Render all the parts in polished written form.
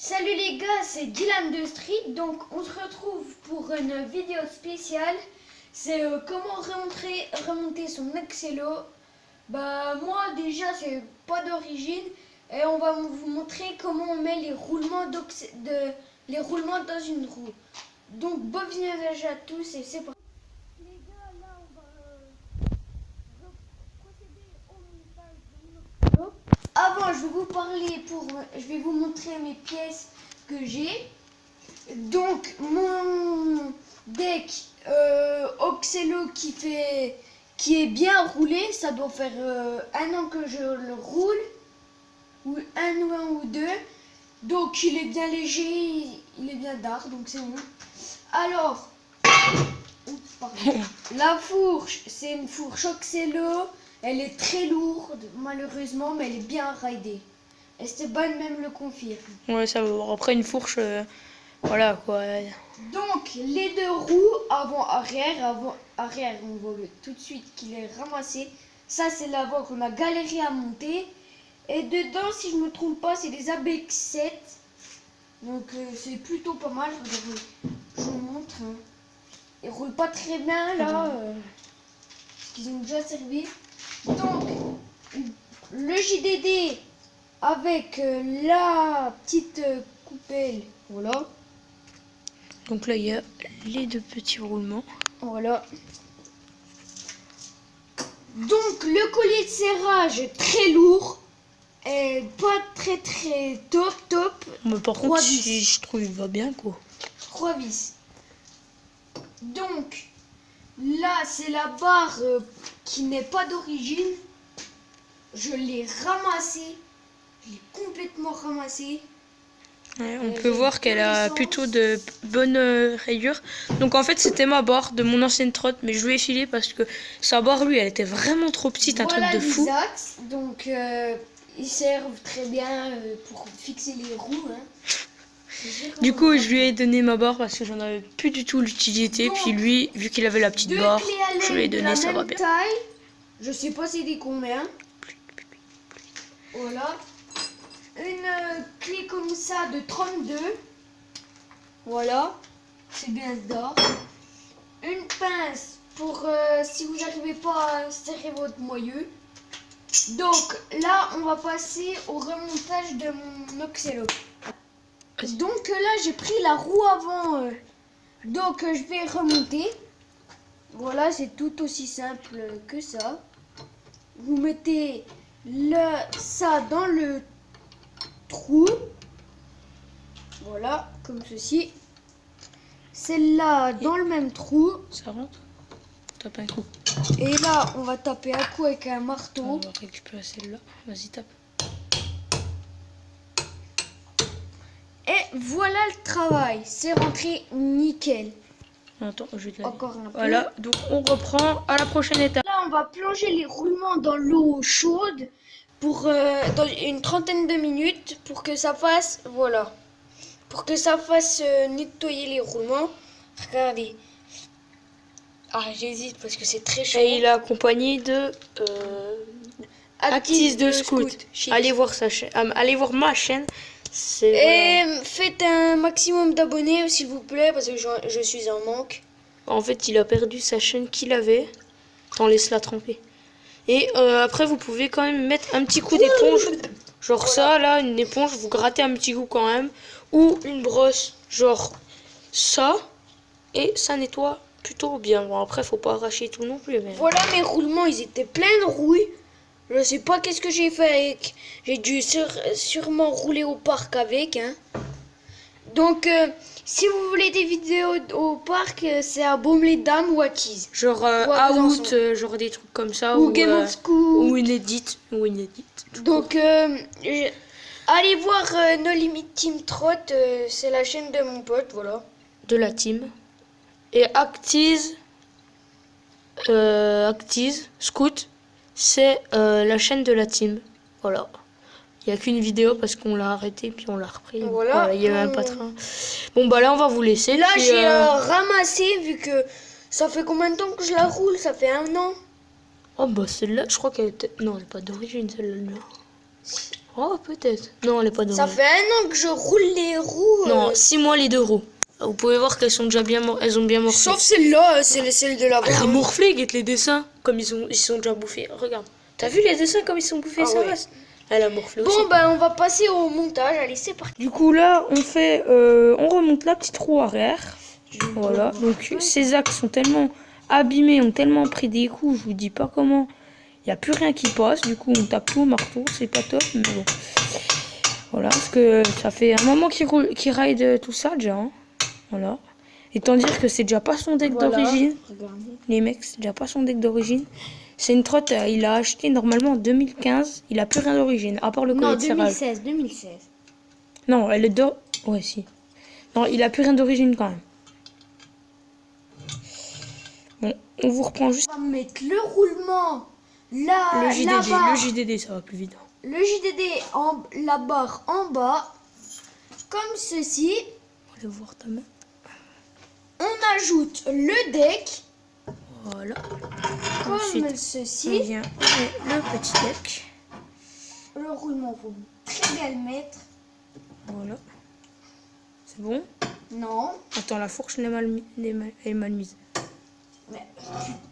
Salut les gars, c'est Dylan de Street. Donc on se retrouve pour une vidéo spéciale. C'est comment remonter son Excello. Bah moi déjà c'est pas d'origine. Et on va vous montrer comment on met les roulements, les roulements dans une roue. Donc bon visionnage à tous et c'est parti. Les gars, là on va procéder au montage de mon Excello. Avant, je vais vous montrer mes pièces que j'ai. Donc, mon deck Oxello qui est bien roulé, ça doit faire un an que je le roule, ou un ou deux. Donc, il est bien léger, il est bien dark, donc c'est bon. Alors, la fourche, c'est une fourche Oxello. Elle est très lourde, malheureusement, mais elle est bien raidée. Esteban même le confirme. Ouais, ça va. Après, une fourche, voilà quoi. Donc, les deux roues, avant-arrière, on voit tout de suite qu'il est ramassé. Ça, c'est l'avant qu'on a galéré à monter. Et dedans, si je ne me trompe pas, c'est des ABX 7. Donc, c'est plutôt pas mal. Regardez, je vous montre. Hein. Ils roulent pas très bien, là. Parce qu'ils ont déjà servi. Donc, le JDD avec la petite coupelle, voilà. Donc là, il y a les deux petits roulements. Voilà. Donc, le collier de serrage très lourd. Et pas très top. Mais par contre, je trouve il va bien quoi. 3 vis. Donc, là, c'est la barre qui n'est pas d'origine. Je l'ai ramassée. Je l'ai complètement ramassée. Ouais, on peut voir qu'elle a plutôt de bonnes rayures. Donc en fait, c'était ma barre de mon ancienne trotte, mais je lui ai filé parce que sa barre, lui, elle était vraiment trop petite, voilà, un truc de fou. Axes, donc, ils servent très bien pour fixer les roues. Hein. Du coup, je lui ai donné ma barre parce que j'en avais plus du tout l'utilité. Puis lui, vu qu'il avait la petite barre, je lui ai donné, ça va bien. Taille, je sais pas c'est des combien. Voilà. Une clé comme ça de 32. Voilà. C'est bien d'or. Une pince pour si vous n'arrivez pas à serrer votre moyeu. Donc là, on va passer au remontage de mon Oxello. Donc là, j'ai pris la roue avant. Donc je vais remonter. Voilà, c'est tout aussi simple que ça. Vous mettez ça dans le trou. Voilà, comme ceci. Celle-là dans le même trou. Ça rentre. Tape un coup. Et là, on va taper un coup avec un marteau. On va récupérer celle-là. Vas-y, tape. Et voilà le travail. C'est rentré nickel. Attends, je vais te la... Encore un peu. Voilà, donc on reprend à la prochaine étape. Là, on va plonger les roulements dans l'eau chaude pour dans une trentaine de minutes pour que ça fasse, voilà, pour que ça fasse nettoyer les roulements. Regardez. Ah, j'hésite parce que c'est très chaud. Et il est accompagné de Actis de Scout. Allez voir sa chaîne, allez voir ma chaîne. Et faites un maximum d'abonnés s'il vous plaît parce que je suis en manque. En fait, il a perdu sa chaîne qu'il avait. T'en laisse-la tremper. Et après, vous pouvez quand même mettre un petit coup d'éponge. Genre voilà. Ça, là, une éponge, vous grattez un petit coup quand même. Ou une brosse, genre ça. Et ça nettoie plutôt bien. Bon, après, faut pas arracher tout non plus. Mais... Voilà, mes roulements, ils étaient pleins de rouille. Je sais pas qu'est-ce que j'ai fait avec. J'ai dû sûrement rouler au parc avec. Hein. Donc, si vous voulez des vidéos au parc, c'est à Baume-les-Dames ou à Tease. Genre Out, genre des trucs comme ça. Ou Game of School. Ou une edit. Donc, allez voir No Limit Team Trot. C'est la chaîne de mon pote, voilà. De la team. Et Actis Scout, c'est la chaîne de la team. Voilà. Il n'y a qu'une vidéo parce qu'on l'a arrêté puis on l'a repris. Voilà. Il y avait un patron. Bon bah là on va vous laisser. Là j'ai ramassé vu que ça fait combien de temps que je la roule? Ça fait 1 an. Oh bah celle-là, je crois qu'elle était... Non, elle n'est pas d'origine celle-là. Oh, peut-être. Non, elle est pas Ça dorée. fait 1 an que je roule les roues. Non, 6 mois les 2 roues. Vous pouvez voir qu'elles sont déjà bien elles ont bien morflé. Sauf celle-là, c'est celle de la Elle a voiture. morflé, guette les dessins. Comme ils sont déjà bouffés. Regarde. T'as vu les dessins comme ils sont bouffés, Ah ça ouais. reste. Elle a morflé aussi. Bon, ben on va passer au montage. Allez, c'est parti. Du coup, là, on remonte la petite roue arrière. Voilà. Donc, ces axes sont tellement abîmés, ont tellement pris des coups, je vous dis pas comment. Il n'y a plus rien qui passe. Du coup, on tape tout au marteau. C'est pas top, mais bon. Voilà, parce que ça fait un moment qu'il ride tout ça déjà. Hein. Voilà. Étant dire que c'est déjà pas son deck d'origine. Les mecs, c'est déjà pas son deck d'origine. C'est une trotte, il a acheté normalement en 2015. Il a plus rien d'origine, à part le collet Non, de serrage. 2016. Non, elle est d'or. Ouais, si. Non, il a plus rien d'origine quand même. Bon, on vous reprend juste. On va mettre le roulement là, Le JDD, là-bas. le JDD, ça va plus vite. Le JDD, la barre en bas. Comme ceci. On va voir ta main. On ajoute le deck. Voilà. Comme Ensuite, on ceci. vient le petit deck. Le roulement, faut très bien le mettre. Voilà. C'est bon? Non. Attends, la fourche elle est mal mise. Mais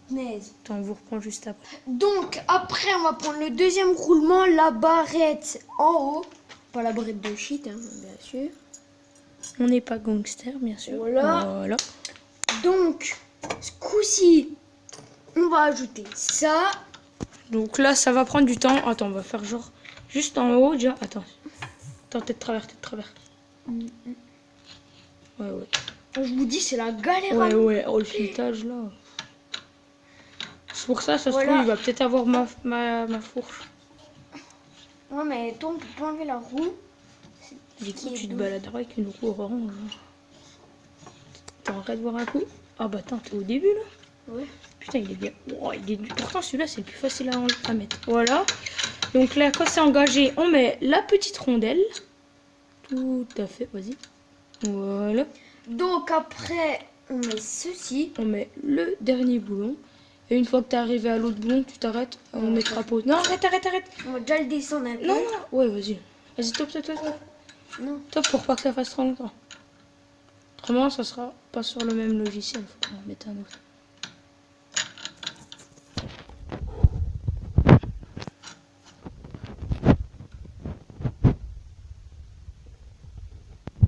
punaise. Attends, on vous reprend juste après. Donc après on va prendre le deuxième roulement, la barrette en haut. Pas la barrette de shit, hein, bien sûr. On n'est pas gangster, bien sûr. Voilà. Donc ce coup-ci, on va ajouter ça. Donc là, ça va prendre du temps. Attends, on va faire genre juste en haut déjà. Attends. Attends, tête de travers. Ouais. Je vous dis, c'est la galère. Ouais. Oh, le filetage là. C'est pour ça, ça se trouve, il va peut-être avoir ma fourche. Ouais, mais toi, on peut pas enlever la roue. Du coup, tu te baladeras avec une roue orange. Attends, arrête de voir un coup. Ah bah attends, t'es au début là? Ouais. Putain, il est bien. Oh, pourtant, celui-là, c'est le plus facile à mettre. Voilà. Donc là, quand c'est engagé, on met la petite rondelle. Tout à fait, vas-y. Voilà. Donc après, on met ceci. On met le dernier boulon. Et une fois que tu es arrivé à l'autre boulon, tu t'arrêtes. On mettra pause. Non, arrête. On va déjà le descendre un peu. Non. Ouais, vas-y. Vas-y, top. Non. Top pour pas que ça fasse trop longtemps. Autrement, ça sera pas sur le même logiciel. Faut en mettre un autre.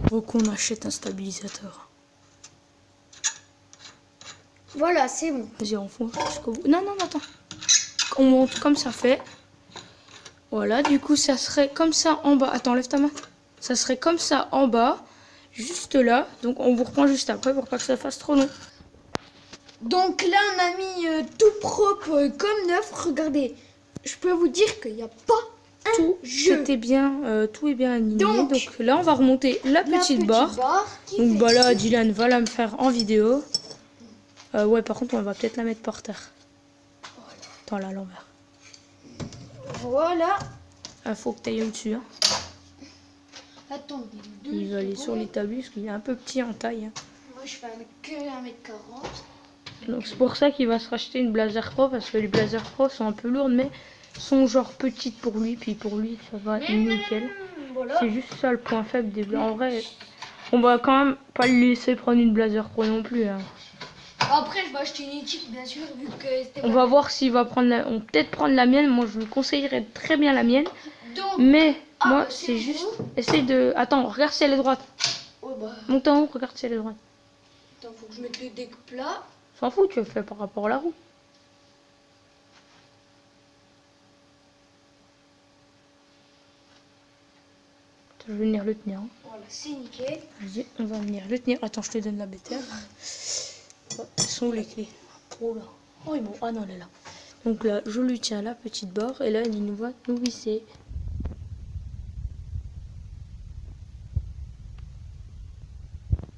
Faut qu'on achète un stabilisateur. Voilà, c'est bon. Vas-y, on fout jusqu'au bout. Non, attends. On monte comme ça fait. Voilà, du coup, ça serait comme ça en bas. Attends, lève ta main. Ça serait comme ça en bas, juste là. Donc, on vous reprend juste après pour pas que ça fasse trop long. Donc là, on a mis tout propre comme neuf. Regardez, je peux vous dire qu'il n'y a pas Tout c'était bien, tout est bien aligné. Donc là, on va remonter la petite barre. Donc bah là, Dylan va la me faire en vidéo. Ouais, par contre, on va peut-être la mettre par terre. Dans la l'envers. Voilà. Faut que tu ailles au-dessus. Hein. Attendez. Il va aller sur l'établi parce qu'il est un peu petit en taille. Hein. Moi, je fais que 1m40. Donc c'est pour ça qu'il va se racheter une Blazer Pro parce que les Blazer Pro sont un peu lourdes mais sont genre petites pour lui. Puis pour lui, ça va nickel. Voilà. C'est juste ça le point faible des Blazers. En vrai, on va quand même pas le laisser prendre une Blazer Pro non plus. Hein. Après, je vais acheter une éthique, bien sûr, vu que c'était. On va voir s'il va prendre on peut-être prendre la mienne. Moi, je lui conseillerais très bien la mienne. Donc, mais moi, c'est juste. Essaye de. Attends, regarde si elle est droite. Oh bah. Monte en haut, regarde si elle est droite. Attends, faut que je mette le deck plat. S'en fout, tu le fais par rapport à la roue. Je vais venir le tenir. Hein. Voilà, c'est nickel. Vas-y, on va venir le tenir. Attends, je te donne la bétail. Elles sont où les clés? Oh là. Oh, bon. Ah non, elle est là. Donc là, je lui tiens la petite barre et là, il nous va nous visser.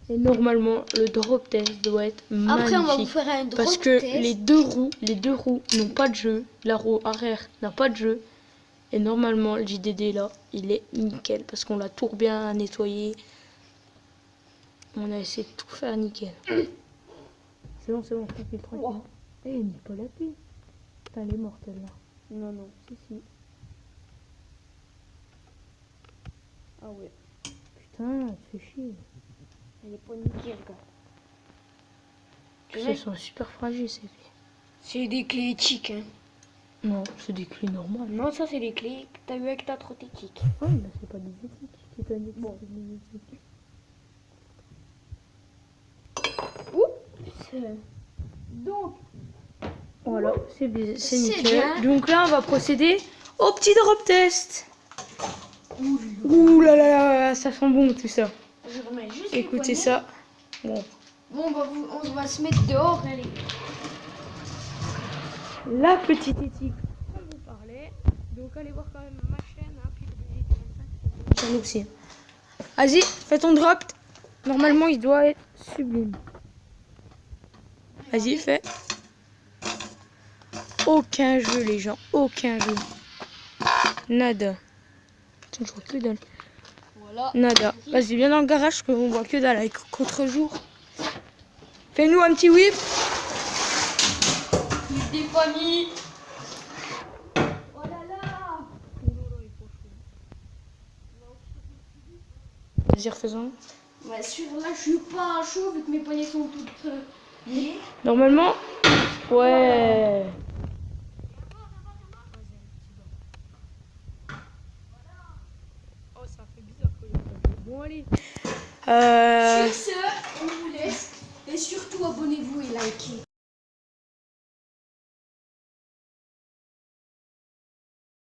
Et normalement, le drop test doit être magnifique. Après, on va vous faire un drop test. Parce que les deux roues n'ont pas de jeu. La roue arrière n'a pas de jeu. Et normalement, le JDD là, il est nickel. Parce qu'on l'a tout bien nettoyé. On a essayé de tout faire nickel. C'est bon, tranquille. Wow. Eh, il n'est pas la pluie. Putain, elle est morte, elle là. Non. Si. Ah ouais. Putain, c'est chier. Elle est pas nickel, regarde. Elles sont super fragiles ces clés. C'est des clés éthiques, hein. Non, c'est des clés normales. Non, ça c'est les clés que t'as eu avec ta trothétique. Ouais, mais c'est pas des éthiques. Qui t'a dit que Bon. c'était des éthiques? Donc, Voilà, c'est C'est nickel. bien. Donc là, on va procéder au petit drop test. Ouh là là là, ça sent bon tout ça. je remets juste les Écoutez poignées. ça. Bon. Bon, bah, on va se mettre dehors, allez. La petite éthique dont vous parlez. Donc allez voir quand même ma chaîne. Hein, puis le chaîne aussi. Vas-y, fais ton drop. Normalement, il doit être sublime. Vas-y, fais. Aucun jeu, les gens. Aucun jeu. Nada. Putain, je vois que dalle. Voilà. Nada. Vas-y, viens dans le garage, parce qu'on voit que dalle avec contre-jour. Fais-nous un petit whip. Des familles. Oh là là. Vas-y, refaisons. Ouais, là, je suis pas chaud vu que mes poignets sont toutes liées. Normalement, ouais. Oh, ça fait bizarre quand il Bon, allez. Sur ce, on vous laisse. Et surtout, abonnez-vous et likez.